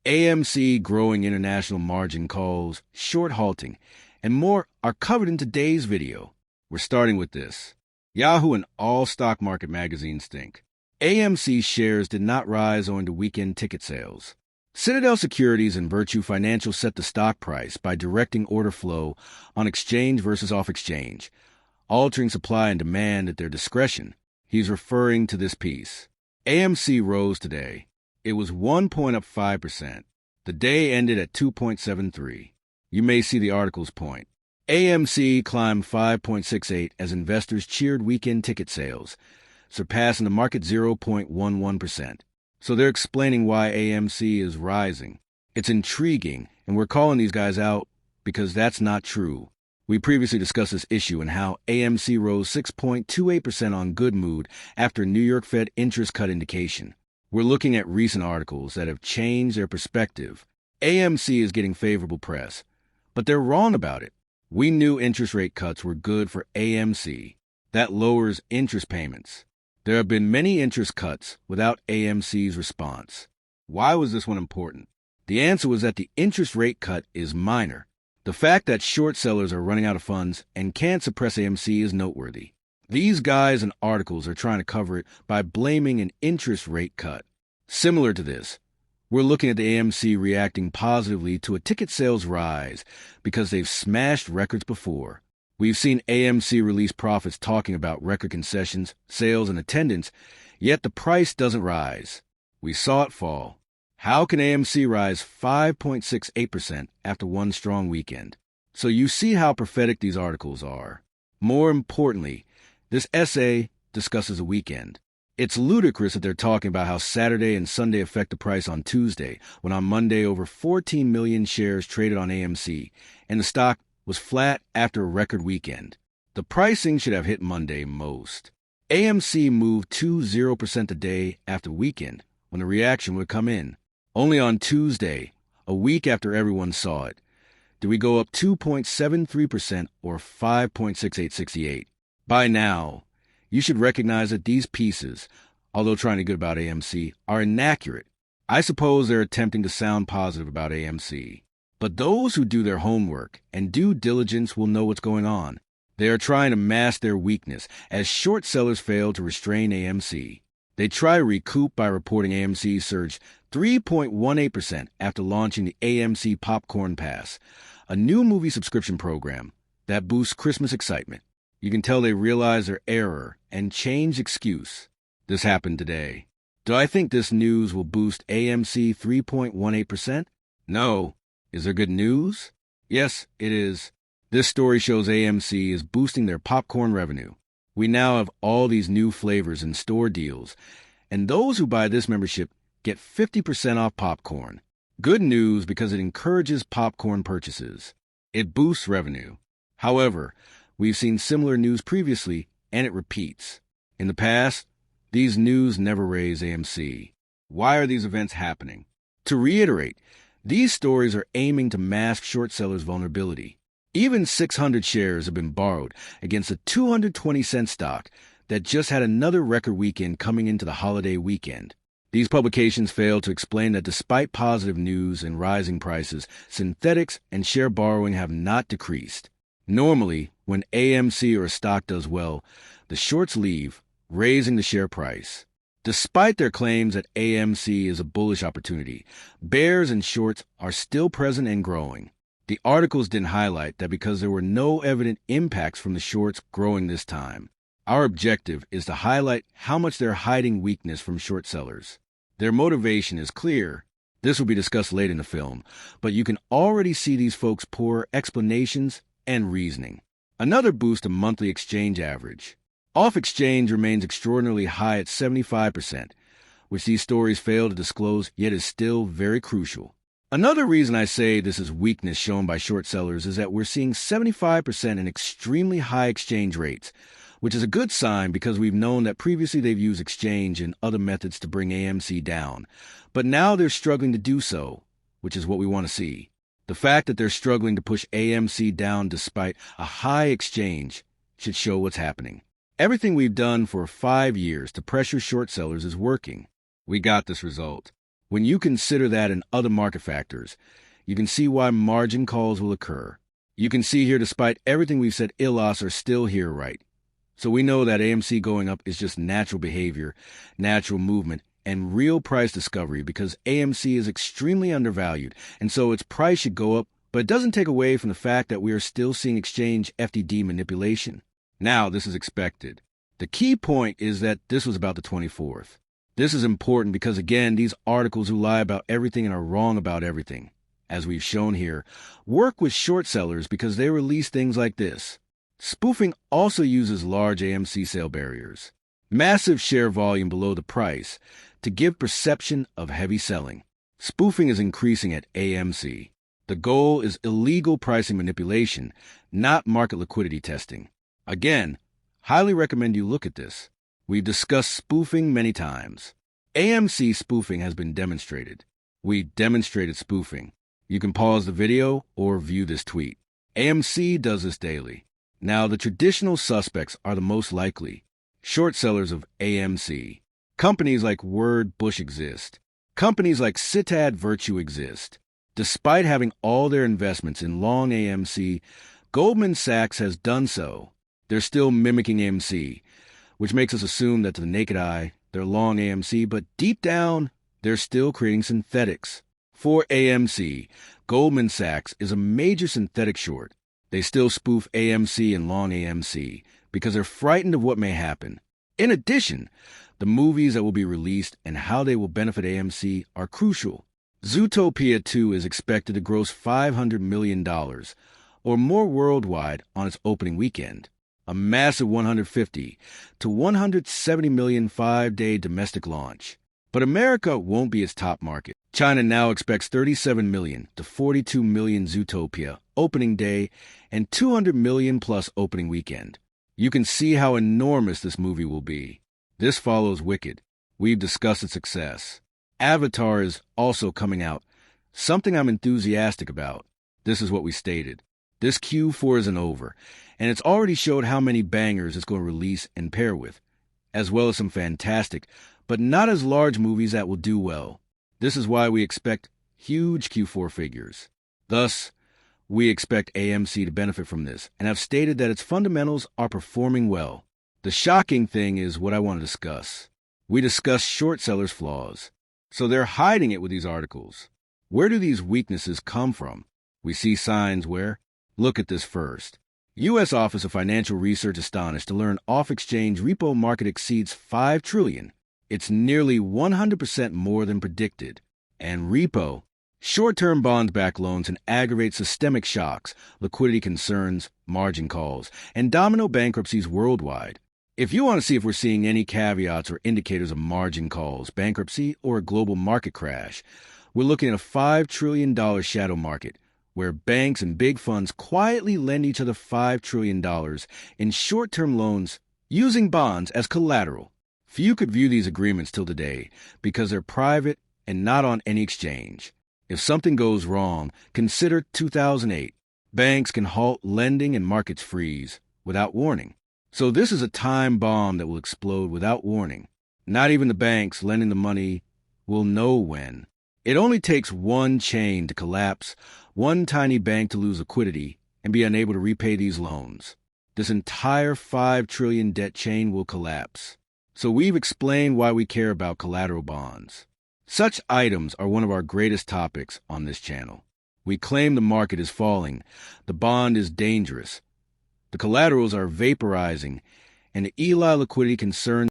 AMC growing international margin calls, short halting, and more are covered in today's video. We're starting with this. Yahoo and all stock market magazines think AMC shares did not rise owing to weekend ticket sales. Citadel Securities and Virtue Financial set the stock price by directing order flow on exchange versus off-exchange, altering supply and demand at their discretion. He's referring to this piece. AMC rose today. It was 1 point up 5%. The day ended at 2.73. You may see the article's point. AMC climbed 5.68 as investors cheered weekend ticket sales, surpassing the market 0.11%. So they're explaining why AMC is rising. It's intriguing, and we're calling these guys out because that's not true. We previously discussed this issue and how AMC rose 6.28% on good mood after New York Fed interest cut indication. We're looking at recent articles that have changed their perspective. AMC is getting favorable press, but they're wrong about it. We knew interest rate cuts were good for AMC. That lowers interest payments. There have been many interest cuts without AMC's response. Why was this one important? The answer was that the interest rate cut is minor. The fact that short sellers are running out of funds and can't suppress AMC is noteworthy. These guys and articles are trying to cover it by blaming an interest rate cut. Similar to this, we're looking at the AMC reacting positively to a ticket sales rise because they've smashed records before. We've seen AMC release profits talking about record concessions, sales, and attendance, yet the price doesn't rise. We saw it fall. How can AMC rise 5.68% after one strong weekend? So you see how prophetic these articles are. More importantly, this essay discusses a weekend. It's ludicrous that they're talking about how Saturday and Sunday affect the price on Tuesday, when on Monday over 14 million shares traded on AMC, and the stock was flat after a record weekend. The pricing should have hit Monday most. AMC moved 2.0% a day after weekend, when the reaction would come in. Only on Tuesday, a week after everyone saw it, did we go up 2.73% or 5.6868. By now, you should recognize that these pieces, although trying to get about AMC, are inaccurate. I suppose they're attempting to sound positive about AMC. But those who do their homework and due diligence will know what's going on. They are trying to mask their weakness as short sellers fail to restrain AMC. They try to recoup by reporting AMC surged 3.18% after launching the AMC Popcorn Pass, a new movie subscription program that boosts Christmas excitement. You can tell they realize their error and change excuse. This happened today. Do I think this news will boost AMC 3.18%? No. Is there good news? Yes, it is. This story shows AMC is boosting their popcorn revenue. We now have all these new flavors and store deals, and those who buy this membership get 50% off popcorn. Good news because it encourages popcorn purchases. It boosts revenue. However, we've seen similar news previously, and it repeats. In the past, these news never raise AMC. Why are these events happening? To reiterate, these stories are aiming to mask short sellers' vulnerability. Even 600 shares have been borrowed against a 220-cent stock that just had another record weekend coming into the holiday weekend. These publications fail to explain that despite positive news and rising prices, synthetics and share borrowing have not decreased. Normally, when AMC or a stock does well, the shorts leave, raising the share price. Despite their claims that AMC is a bullish opportunity, bears and shorts are still present and growing. The articles didn't highlight that because there were no evident impacts from the shorts growing this time. Our objective is to highlight how much they're hiding weakness from short sellers. Their motivation is clear. This will be discussed later in the film, but you can already see these folks' poor explanations and reasoning. Another boost, a monthly exchange average. Off-exchange remains extraordinarily high at 75%, which these stories fail to disclose, yet is still very crucial. Another reason I say this is weakness shown by short sellers is that we're seeing 75% in extremely high exchange rates, which is a good sign because we've known that previously they've used exchange and other methods to bring AMC down, but now they're struggling to do so, which is what we want to see. The fact that they're struggling to push AMC down despite a high exchange should show what's happening. Everything we've done for 5 years to pressure short sellers is working. We got this result. When you consider that and other market factors, you can see why margin calls will occur. You can see here, despite everything we've said, ILOS are still here, right? So we know that AMC going up is just natural behavior, natural movement, and real price discovery because AMC is extremely undervalued, and so its price should go up, but it doesn't take away from the fact that we are still seeing exchange FTD manipulation. Now, this is expected. The key point is that this was about the 24th. This is important because, again, these articles who lie about everything and are wrong about everything, as we've shown here, work with short sellers because they release things like this. Spoofing also uses large AMC sale barriers, massive share volume below the price, to give perception of heavy selling. Spoofing is increasing at AMC. The goal is illegal pricing manipulation, not market liquidity testing. Again, highly recommend you look at this. We've discussed spoofing many times. AMC spoofing has been demonstrated. We demonstrated spoofing. You can pause the video or view this tweet. AMC does this daily. Now, the traditional suspects are the most likely. Short sellers of AMC. Companies like Word Bush exist. Companies like Citadel Virtue exist. Despite having all their investments in long AMC, Goldman Sachs has done so. They're still mimicking AMC, which makes us assume that to the naked eye, they're long AMC, but deep down, they're still creating synthetics. For AMC, Goldman Sachs is a major synthetic short. They still spoof AMC and long AMC because they're frightened of what may happen. In addition, the movies that will be released and how they will benefit AMC are crucial. Zootopia 2 is expected to gross $500 million or more worldwide on its opening weekend, a massive 150 to 170 million 5-day domestic launch. But America won't be its top market. China now expects 37 million to 42 million Zootopia opening day and 200 million plus opening weekend. You can see how enormous this movie will be. This follows Wicked. We've discussed its success. Avatar is also coming out, something I'm enthusiastic about. This is what we stated. This Q4 isn't over, and it's already showed how many bangers it's going to release and pair with, as well as some fantastic, but not as large movies that will do well. This is why we expect huge Q4 figures. Thus, we expect AMC to benefit from this, and have stated that its fundamentals are performing well. The shocking thing is what I want to discuss. We discussed short sellers' flaws. So they're hiding it with these articles. Where do these weaknesses come from? We see signs where? Look at this first. U.S. Office of Financial Research astonished to learn off-exchange repo market exceeds $5 trillion. It's nearly 100% more than predicted. And repo, short-term bond-backed loans, and aggravate systemic shocks, liquidity concerns, margin calls, and domino bankruptcies worldwide. If you want to see if we're seeing any caveats or indicators of margin calls, bankruptcy, or a global market crash, we're looking at a $5 trillion shadow market where banks and big funds quietly lend each other $5 trillion in short-term loans using bonds as collateral. Few could view these agreements till today because they're private and not on any exchange. If something goes wrong, consider 2008. Banks can halt lending and markets freeze without warning. So this is a time bomb that will explode without warning. Not even the banks lending the money will know when. It only takes one chain to collapse, one tiny bank to lose liquidity and be unable to repay these loans. This entire $5 trillion debt chain will collapse. So we've explained why we care about collateral bonds. Such items are one of our greatest topics on this channel. We claim the market is falling, the bond is dangerous, the collaterals are vaporizing, and the Eli liquidity concerns